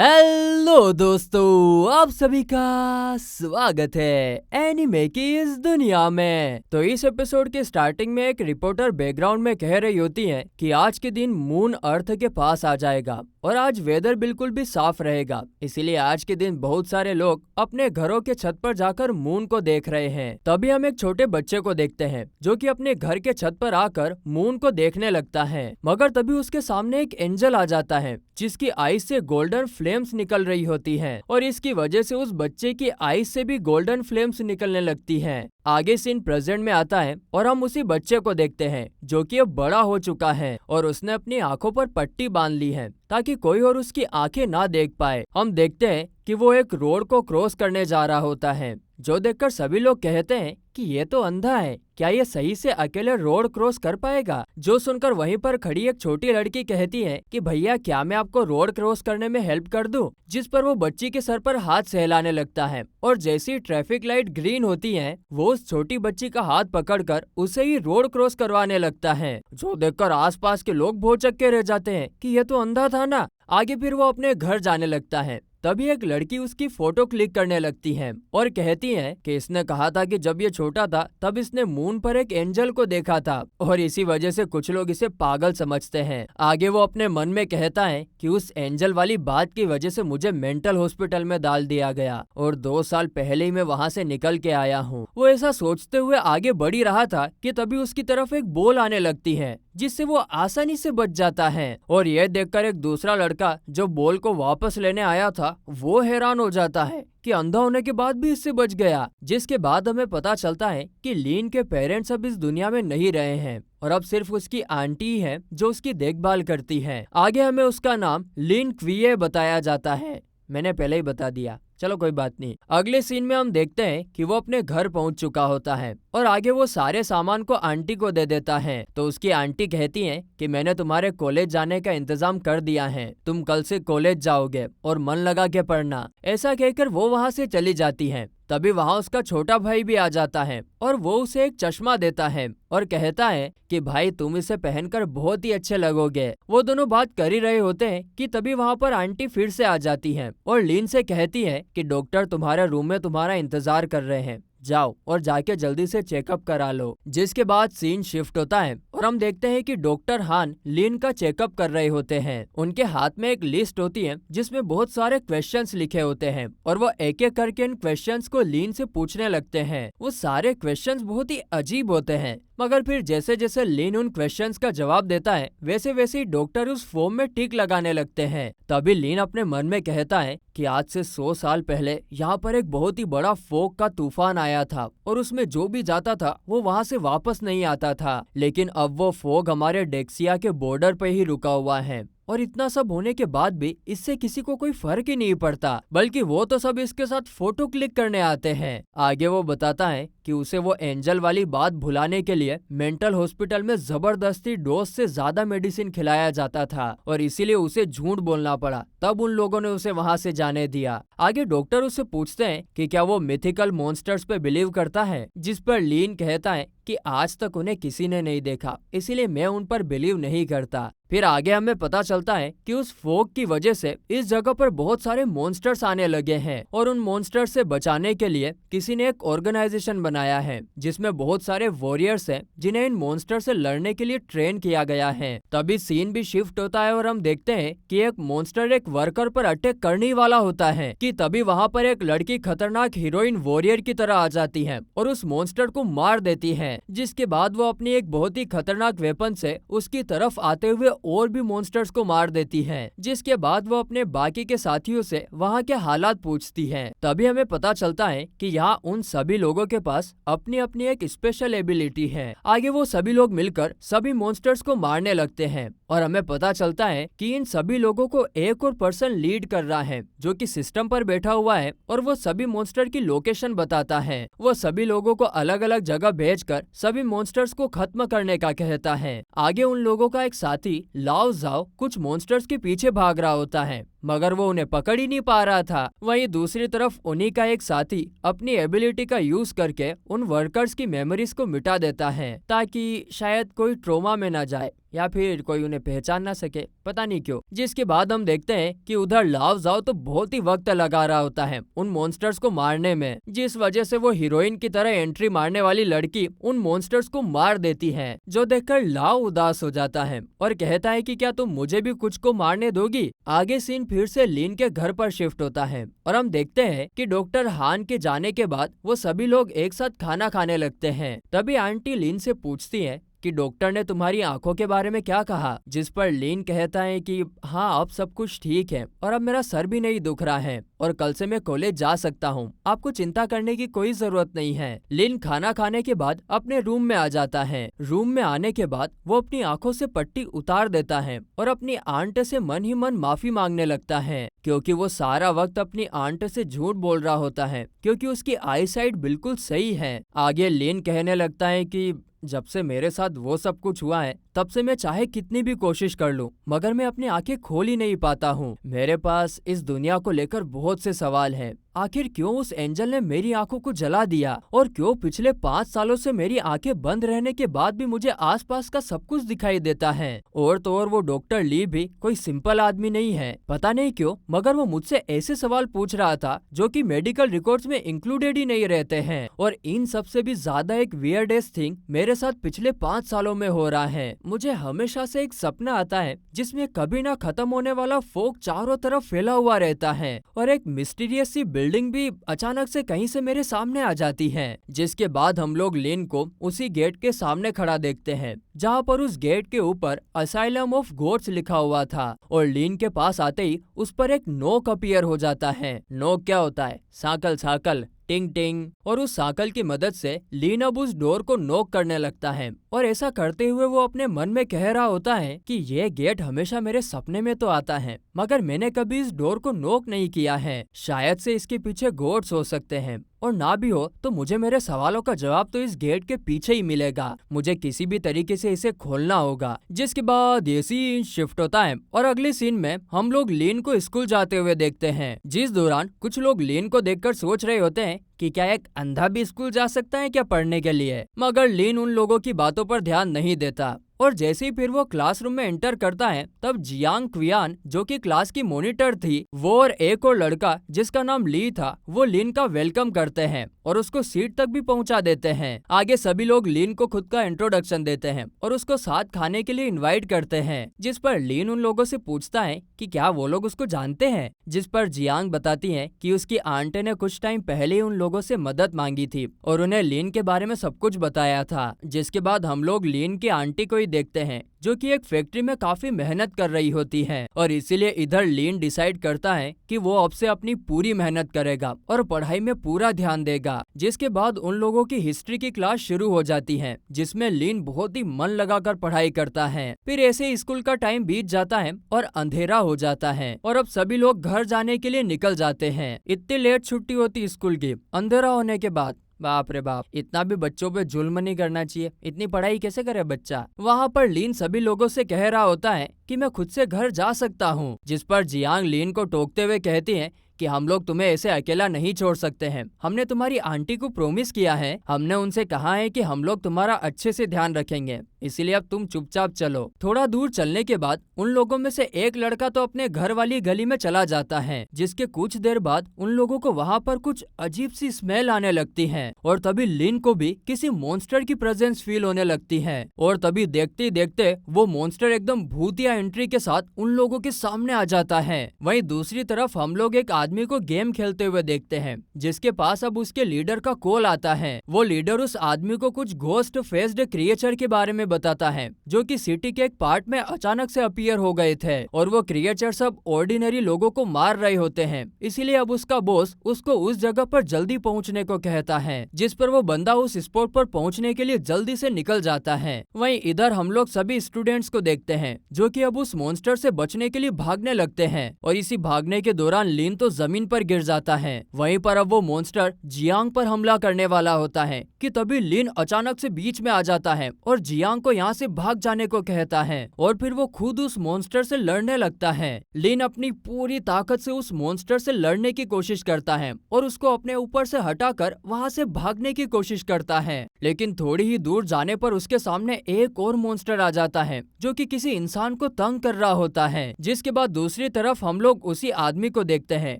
Hello दोस्तों, आप सभी का स्वागत है एनीमे की इस दुनिया में। तो इस एपिसोड के स्टार्टिंग में एक रिपोर्टर बैकग्राउंड में कह रही होती है कि आज के दिन मून अर्थ के पास आ जाएगा और आज वेदर बिल्कुल भी साफ रहेगा। इसीलिए आज के दिन बहुत सारे लोग अपने घरों के छत पर जाकर मून को देख रहे हैं। तभी हम एक छोटे बच्चे को देखते हैं जो कि अपने घर के छत पर आकर मून को देखने लगता है, मगर तभी उसके सामने एक एंजल आ जाता है जिसकी आईज से गोल्डन फ्लेम्स निकल रही होती हैं और इसकी वजह से उस बच्चे की आईज से भी गोल्डन फ्लेम्स निकलने लगती हैं। आगे सीन प्रेजेंट में आता है और हम उसी बच्चे को देखते हैं जो कि अब बड़ा हो चुका है और उसने अपनी आंखों पर पट्टी बांध ली है ताकि कोई और उसकी आंखें ना देख पाए। हम देखते हैं कि वो एक रोड को क्रॉस करने जा रहा होता है, जो देखकर सभी लोग कहते हैं कि ये तो अंधा है, क्या ये सही से अकेले रोड क्रॉस कर पाएगा। जो सुनकर वहीं पर खड़ी एक छोटी लड़की कहती है कि भैया क्या मैं आपको रोड क्रॉस करने में हेल्प कर दूं, जिस पर वो बच्ची के सर पर हाथ सहलाने लगता है और जैसी ट्रैफिक लाइट ग्रीन होती है वो उस छोटी बच्ची का हाथ पकड़कर उसे ही रोड क्रॉस करवाने लगता है। जो देखकर आसपास के लोग भौचक्के रह जाते हैं कि ये तो अंधा था ना। आगे फिर वो अपने घर जाने लगता है। तभी एक लड़की उसकी फोटो क्लिक करने लगती है और कहती है कि इसने कहा था कि जब ये छोटा था तब इसने मून पर एक एंजल को देखा था और इसी वजह से कुछ लोग इसे पागल समझते हैं। आगे वो अपने मन में कहता है कि उस एंजल वाली बात की वजह से मुझे मेंटल हॉस्पिटल में डाल दिया गया और 2 साल पहले ही मैं वहाँ से निकल के आया हूँ। वो ऐसा सोचते हुए आगे बढ़ ही रहा था कि तभी उसकी तरफ एक बॉल आने लगती है जिससे वो आसानी से बच जाता है और यह देखकर एक दूसरा लड़का जो बॉल को वापस लेने आया था वो हैरान हो जाता है कि अंधा होने के बाद भी इससे बच गया। जिसके बाद हमें पता चलता है कि लीन के पेरेंट्स अब इस दुनिया में नहीं रहे हैं और अब सिर्फ उसकी आंटी ही है जो उसकी देखभाल करती है। आगे हमें उसका नाम लीन क्विए बताया जाता है, मैंने पहले ही बता दिया, चलो कोई बात नहीं। अगले सीन में हम देखते हैं कि वो अपने घर पहुंच चुका होता है और आगे वो सारे सामान को आंटी को दे देता है। तो उसकी आंटी कहती है कि मैंने तुम्हारे कॉलेज जाने का इंतजाम कर दिया है, तुम कल से कॉलेज जाओगे और मन लगा के पढ़ना। ऐसा कहकर वो वहाँ से चली जाती है। तभी वहाँ उसका छोटा भाई भी आ जाता है और वो उसे एक चश्मा देता है और कहता है कि भाई तुम इसे पहनकर बहुत ही अच्छे लगोगे। वो दोनों बात कर ही रहे होते हैं कि तभी वहाँ पर आंटी फिर से आ जाती है और लीन से कहती है कि डॉक्टर तुम्हारे रूम में तुम्हारा इंतजार कर रहे हैं, जाओ और जाके जल्दी से चेकअप करा लो। जिसके बाद सीन शिफ्ट होता है और हम देखते हैं कि डॉक्टर हान लीन का चेकअप कर रहे होते हैं। उनके हाथ में एक लिस्ट होती है जिसमें बहुत सारे क्वेश्चंस लिखे होते हैं और वो एक एक करके इन क्वेश्चंस को लीन से पूछने लगते हैं। वो सारे क्वेश्चंस बहुत ही अजीब होते हैं, मगर फिर जैसे जैसे लीन उन क्वेश्चंस का जवाब देता है वैसे वैसे ही डॉक्टर उस फॉर्म में टिक लगाने लगते हैं। तभी लीन अपने मन में कहता है कि आज से 100 साल पहले यहाँ पर एक बहुत ही बड़ा फोग का तूफान आया था और उसमें जो भी जाता था वो वहाँ से वापस नहीं आता था, लेकिन अब वो फोग हमारे डेक्सिया के बॉर्डर पे ही रुका हुआ है और इतना सब होने के बाद भी इससे किसी को कोई फर्क ही नहीं पड़ता, बल्कि वो तो सब इसके साथ फोटो क्लिक करने आते हैं। आगे वो बताता है कि उसे वो एंजल वाली बात भुलाने के लिए मेंटल हॉस्पिटल में जबरदस्ती डोज से ज्यादा मेडिसिन खिलाया जाता था और इसीलिए उसे झूठ बोलना पड़ा, तब उन लोगों ने उसे वहाँ से जाने दिया। आगे डॉक्टर उससे पूछते हैं कि क्या वो मिथिकल मॉन्स्टर्स पे बिलीव करता है, जिस पर लीन कहता है कि आज तक उन्हें किसी ने नहीं देखा, इसीलिए मैं उन पर बिलीव नहीं करता। फिर आगे हमें पता चलता है कि उस फोग की वजह से इस जगह पर बहुत सारे मॉन्स्टर्स आने लगे हैं और उन मॉन्स्टर्स से बचाने के लिए किसी ने एक ऑर्गेनाइजेशन बनाया है जिसमें बहुत सारे वॉरियर्स हैं जिन्हें इन मॉन्स्टर से लड़ने के लिए ट्रेन किया गया है। तभी सीन भी शिफ्ट होता है और हम देखते हैं कि एक मॉन्स्टर एक वर्कर पर अटैक करने ही वाला होता है कि तभी वहाँ पर एक लड़की खतरनाक हीरोइन वॉरियर की तरह आ जाती है और उस मॉन्स्टर को मार देती है, जिसके बाद वो अपनी एक बहुत ही खतरनाक वेपन से उसकी तरफ आते हुए और भी मॉन्स्टर्स को मार देती है। जिसके बाद वो अपने बाकी के साथियों से वहाँ के हालात पूछती है। तभी हमें पता चलता है कि यहाँ उन सभी लोगों के पास अपनी अपनी एक स्पेशल एबिलिटी है। आगे वो सभी लोग मिलकर सभी मॉन्स्टर्स को मारने लगते हैं और हमें पता चलता है कि इन सभी लोगों को एक और पर्सन लीड कर रहा है जो कि सिस्टम पर बैठा हुआ है और वो सभी मॉन्स्टर की लोकेशन बताता है। वो सभी लोगों को अलग अलग जगह भेजकर सभी मॉन्स्टर्स को खत्म करने का कहता है। आगे उन लोगों का एक साथी लाओ जाओ कुछ मॉन्स्टर्स के पीछे भाग रहा होता है, मगर वो उन्हें पकड़ ही नहीं पा रहा था। वहीं दूसरी तरफ उन्हीं का एक साथी अपनी एबिलिटी का यूज करके उन वर्कर्स की मेमोरीज को मिटा देता है ताकि शायद कोई ट्रोमा में ना जाए। या फिर कोई उन्हें पहचान ना सके, पता नहीं क्यों। जिसके बाद हम देखते हैं कि उधर लाव जाओ तो बहुत ही वक्त लगा रहा होता है उन मॉन्स्टर्स को मारने में, जिस वजह से वो हीरोइन की तरह एंट्री मारने वाली लड़की उन मॉन्स्टर्स को मार देती है, जो देखकर लाव उदास हो जाता है और कहता है कि क्या तुम मुझे भी कुछ को मारने दोगी। आगे सीन फिर से लीन के घर पर शिफ्ट होता है और हम देखते हैं कि डॉक्टर हान के जाने के बाद वो सभी लोग एक साथ खाना खाने लगते हैं। तभी आंटी लीन से पूछती है कि डॉक्टर ने तुम्हारी आंखों के बारे में क्या कहा, जिस पर लीन कहता है कि हाँ अब सब कुछ ठीक है और अब मेरा सर भी नहीं दुख रहा है और कल से मैं कॉलेज जा सकता हूँ, आपको चिंता करने की कोई जरूरत नहीं है। लीन खाना खाने के बाद अपने रूम में आ जाता है। रूम में आने के बाद वो अपनी आंखों से पट्टी उतार देता है और अपनी आंट से मन ही मन माफी मांगने लगता है, क्योंकि वो सारा वक्त अपनी आंट से झूठ बोल रहा होता है क्योंकि उसकी आई साइट बिल्कुल सही है। आगे लीन कहने लगता है कि जब से मेरे साथ वो सब कुछ हुआ है तब से मैं चाहे कितनी भी कोशिश कर लूं मगर मैं अपनी आंखें खोल ही नहीं पाता हूं। मेरे पास इस दुनिया को लेकर बहुत से सवाल हैं। आखिर क्यों उस एंजल ने मेरी आंखों को जला दिया और क्यों पिछले 5 सालों से मेरी आंखें बंद रहने के बाद भी मुझे आसपास का सब कुछ दिखाई देता है। और तो और वो डॉक्टर ली भी कोई सिंपल आदमी नहीं है, पता नहीं क्यों मगर वो मुझसे ऐसे सवाल पूछ रहा था जो कि मेडिकल रिकॉर्ड्स में इंक्लूडेड ही नहीं रहते हैं। और इन सबसे भी ज्यादा एक वियर्डेस्ट थिंग मेरे साथ पिछले 5 सालों में हो रहा है। मुझे हमेशा से एक सपना आता है जिसमें कभी ना खत्म होने वाला फोग चारों तरफ फैला हुआ रहता है और एक मिस्टीरियस सी बिल्डिंग भी अचानक से कहीं से मेरे सामने आ जाती है। जिसके बाद हम लोग लीन को उसी गेट के सामने खड़ा देखते हैं जहाँ पर उस गेट के ऊपर असाइलम ऑफ गोड्स लिखा हुआ था और लीन के पास आते ही उस पर एक नोक अपीयर हो जाता है। नोक क्या होता है? साकल साकल, टिंग टिंग। और उस साकल की मदद से लीन अब उस डोर को नॉक करने लगता है और ऐसा करते हुए वो अपने मन में कह रहा होता है कि ये गेट हमेशा मेरे सपने में तो आता है मगर मैंने कभी इस डोर को नॉक नहीं किया है। शायद से इसके पीछे गोड्स हो सकते हैं और ना भी हो तो मुझे मेरे सवालों का जवाब तो इस गेट के पीछे ही मिलेगा। मुझे किसी भी तरीके से इसे खोलना होगा। जिसके बाद ये सीन शिफ्ट होता है और अगले सीन में हम लोग लीन को स्कूल जाते हुए देखते हैं, जिस दौरान कुछ लोग लीन को देखकर सोच रहे होते हैं कि क्या एक अंधा भी स्कूल जा सकता है क्या पढ़ने के लिए, मगर लीन उन लोगों की बातों पर ध्यान नहीं देता। और जैसे ही फिर वो क्लासरूम में एंटर करता है तब जियांग क्वियान जो कि क्लास की मॉनिटर थी, वो और एक और लड़का जिसका नाम ली था, वो लीन का वेलकम करते हैं और उसको सीट तक भी पहुंचा देते हैं। आगे सभी लोग लीन को खुद का इंट्रोडक्शन देते हैं और उसको साथ खाने के लिए इनवाइट करते हैं, जिस पर लीन उन लोगों से पूछता है कि क्या वो लोग उसको जानते हैं, जिस पर जियांग बताती है कि उसकी आंटी ने कुछ टाइम पहले ही उन लोगों से मदद मांगी थी और उन्हें लीन के बारे में सब कुछ बताया था। जिसके बाद हम लोग लीन की आंटी को देखते हैं जो कि एक फैक्ट्री में काफी मेहनत कर रही होती है और इसीलिए इधर लीन डिसाइड करता है कि वो अब से अपनी पूरी मेहनत करेगा और पढ़ाई में पूरा ध्यान देगा। जिसके बाद उन लोगों की हिस्ट्री की क्लास शुरू हो जाती है जिसमें लीन बहुत ही मन लगाकर पढ़ाई करता है। फिर ऐसे स्कूल का टाइम बीत जाता है और अंधेरा हो जाता है और अब सभी लोग घर जाने के लिए निकल जाते हैं। इतनी लेट छुट्टी होती स्कूल की अंधेरा होने के बाद। बाप रे बाप, इतना भी बच्चों पे जुल्म नहीं करना चाहिए, इतनी पढ़ाई कैसे करे बच्चा। वहाँ पर लीन सभी लोगों से कह रहा होता है कि मैं खुद से घर जा सकता हूँ, जिस पर जियांग लीन को टोकते हुए कहती है कि हम लोग तुम्हें ऐसे अकेला नहीं छोड़ सकते हैं। हमने तुम्हारी आंटी को प्रॉमिस किया है, हमने उनसे कहा है कि हम लोग तुम्हारा अच्छे से ध्यान रखेंगे, इसलिए अब तुम चुपचाप चलो। थोड़ा दूर चलने के बाद उन लोगों में से एक लड़का तो अपने घर वाली गली में चला जाता है, जिसके कुछ देर बाद उन लोगों को वहाँ पर कुछ अजीब सी स्मेल आने लगती है और तभी लिन को भी किसी मॉन्स्टर की प्रेजेंस फील होने लगती है और तभी देखते देखते वो मॉन्स्टर एकदम भूतिया एंट्री के साथ उन लोगों के सामने आ जाता है। वहीं दूसरी तरफ हम लोग एक आदमी को गेम खेलते हुए देखते हैं, जिसके पास अब उसके लीडर का कॉल आता है। वो लीडर उस आदमी को कुछ घोस्ट फेस्ड क्रिएचर के बारे में बताता है जो कि सिटी के एक पार्ट में अचानक से अपीयर हो गए थे और वो क्रिएचर सब ऑर्डिनरी लोगों को मार रहे होते हैं। इसीलिए अब उसका बॉस उसको उस जगह पर जल्दी पहुंचने को कहता है, जिस पर वो बंदा उस स्पॉट पर पहुंचने के लिए जल्दी से निकल जाता है। वहीं इधर हम लोग सभी स्टूडेंट्स को देखते हैं जो कि अब उस मॉन्स्टर से बचने के लिए भागने लगते हैं और इसी भागने के दौरान लीन तो जमीन पर गिर जाता है। वहीं पर अब वो मॉन्स्टर जियांग पर हमला करने वाला होता है कि तभी लिन अचानक से बीच में आ जाता है और जियांग को यहाँ से भाग जाने को कहता है और फिर वो खुद उस मॉन्स्टर से लड़ने लगता है। लिन अपनी पूरी ताकत से उस मॉन्स्टर से लड़ने की कोशिश करता है और उसको अपने ऊपर से हटाकर वहाँ से भागने की कोशिश करता है, लेकिन थोड़ी ही दूर जाने पर उसके सामने एक और मॉन्स्टर आ जाता है जो कि किसी इंसान को तंग कर रहा होता है। जिसके बाद दूसरी तरफ हम लोग उसी आदमी को देखते हैं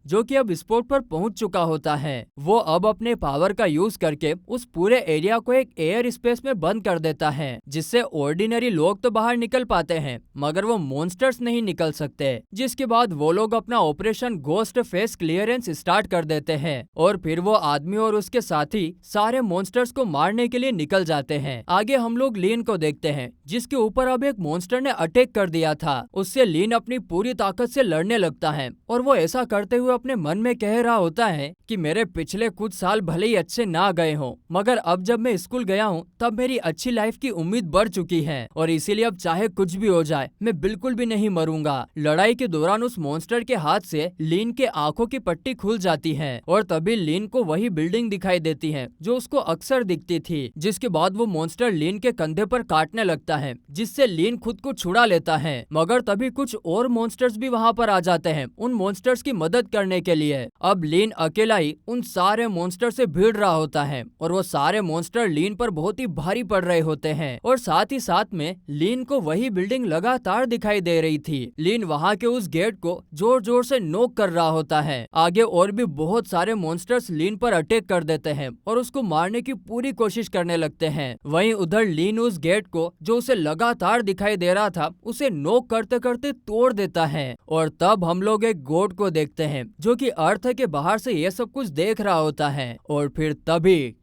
जो कि अब स्पॉट पर पहुंच चुका होता है। वो अब अपने पावर का यूज करके उस पूरे एरिया को एक एयर स्पेस में बंद कर देता है, जिससे ऑर्डिनरी लोग तो बाहर निकल पाते हैं मगर वो मॉन्स्टर्स नहीं निकल सकते। जिसके बाद वो लोग अपना operation ghost face clearance start कर देते हैं और फिर वो आदमी और उसके साथी सारे मॉन्स्टर्स को मारने के लिए निकल जाते हैं। आगे हम लोग लिन को देखते हैं जिसके ऊपर अब एक मॉन्स्टर ने अटैक कर दिया था। उससे लिन अपनी पूरी ताकत से लड़ने लगता है और वो ऐसा करते हुए अपने मन में कह रहा होता है कि मेरे पिछले कुछ साल भले ही अच्छे ना गए हों मगर अब जब मैं स्कूल गया हूँ तब मेरी अच्छी लाइफ की उम्मीद बढ़ चुकी है और इसीलिए अब चाहे कुछ भी हो जाए मैं बिल्कुल भी नहीं मरूंगा। लड़ाई के दौरान उस मॉन्स्टर के हाथ से लिन के आंखों की पट्टी खुल जाती है और तभी लिन को वही बिल्डिंग दिखाई देती है जो उसको अक्सर दिखती थी। जिसके बाद वो मॉन्स्टर लिन के कंधे पर काटने लगता है जिससे लिन खुद को छुड़ा लेता है मगर तभी कुछ और मॉन्स्टर्स भी वहाँ पर आ जाते हैं उन मॉन्स्टर्स की मदद करने के लिए। अब लिन अकेला ही उन सारे मॉन्स्टर से भिड़ रहा होता है और वो सारे मॉन्स्टर लिन पर बहुत ही भारी पड़ रहे होते हैं और साथ ही साथ में लिन को वही बिल्डिंग लगातार दिखाई दे रही थी। लिन वहाँ के उस गेट को जोर जोर से नॉक कर रहा होता है। आगे और भी बहुत सारे मॉन्स्टर्स लिन पर अटैक कर देते हैं और उसको मारने की पूरी कोशिश करने लगते हैं। वहीं उधर लिन उस गेट को जो उसे लगातार दिखाई दे रहा था उसे नॉक करते करते तोड़ देता है और तब हम लोग एक गॉड को देखते हैं जो कि अर्थ के बाहर से ये सब कुछ देख रहा होता है और फिर तभी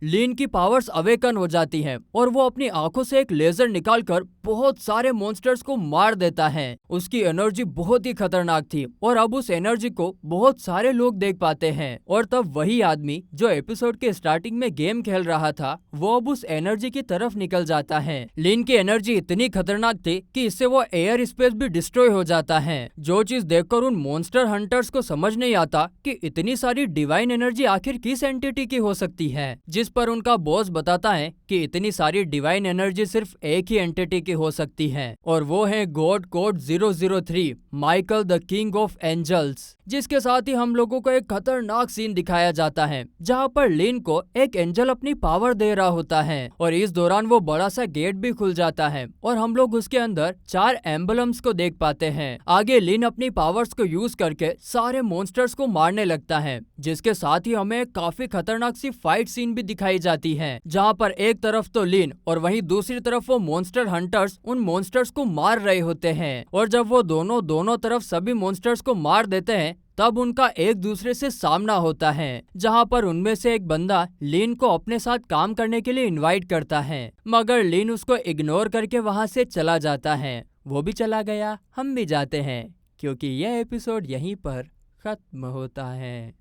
लिन की पावर्स अवेकन हो जाती हैं और वो अपनी आंखों से एक लेजर निकालकर बहुत सारे मॉन्स्टर्स को मार देता है। उसकी एनर्जी बहुत ही खतरनाक थी और अब उस एनर्जी को बहुत सारे लोग देख पाते हैं और तब वही आदमी जो एपिसोड के स्टार्टिंग में गेम खेल रहा था वो अब उस एनर्जी की तरफ निकल जाता है। लिन की एनर्जी इतनी खतरनाक थी कि इससे वो एयर स्पेस भी डिस्ट्रॉय हो जाता है। जो चीज देखकर उन मॉन्स्टर हंटर्स को समझ नहीं आता कि इतनी सारी डिवाइन एनर्जी आखिर किस एंटिटी की हो सकती है, जिस पर उनका बॉस बताता है कि इतनी सारी डिवाइन एनर्जी सिर्फ एक ही एंटिटी की हो सकती है और वो है god code 003 Michael the king of angels. जिसके साथ ही हम लोगों को एक खतरनाक सीन दिखाया जाता है जहाँ पर लिन को एक एंजल अपनी पावर दे रहा होता है और इस दौरान वो बड़ा सा गेट भी खुल जाता है और हम लोग उसके अंदर 4 एम्बलम्स को देख पाते हैं। आगे लिन अपनी पावर्स को यूज करके सारे मॉन्स्टर्स को मारने लगता है जिसके साथ ही हमें काफी खतरनाक सी फाइट सीन भी दिखाई जाती है जहाँ पर एक तरफ तो लिन और वहीं दूसरी तरफ वो मॉन्स्टर हंटर्स उन मॉन्स्टर्स को मार रहे होते हैं और जब वो दोनों तरफ सभी मॉन्स्टर्स को मार देते हैं तब उनका एक दूसरे से सामना होता है जहाँ पर उनमें से एक बंदा लिन को अपने साथ काम करने के लिए इनवाइट करता है मगर लिन उसको इग्नोर करके वहाँ से चला जाता है। वो भी चला गया, हम भी जाते हैं क्योंकि यह एपिसोड यहीं पर खत्म होता है।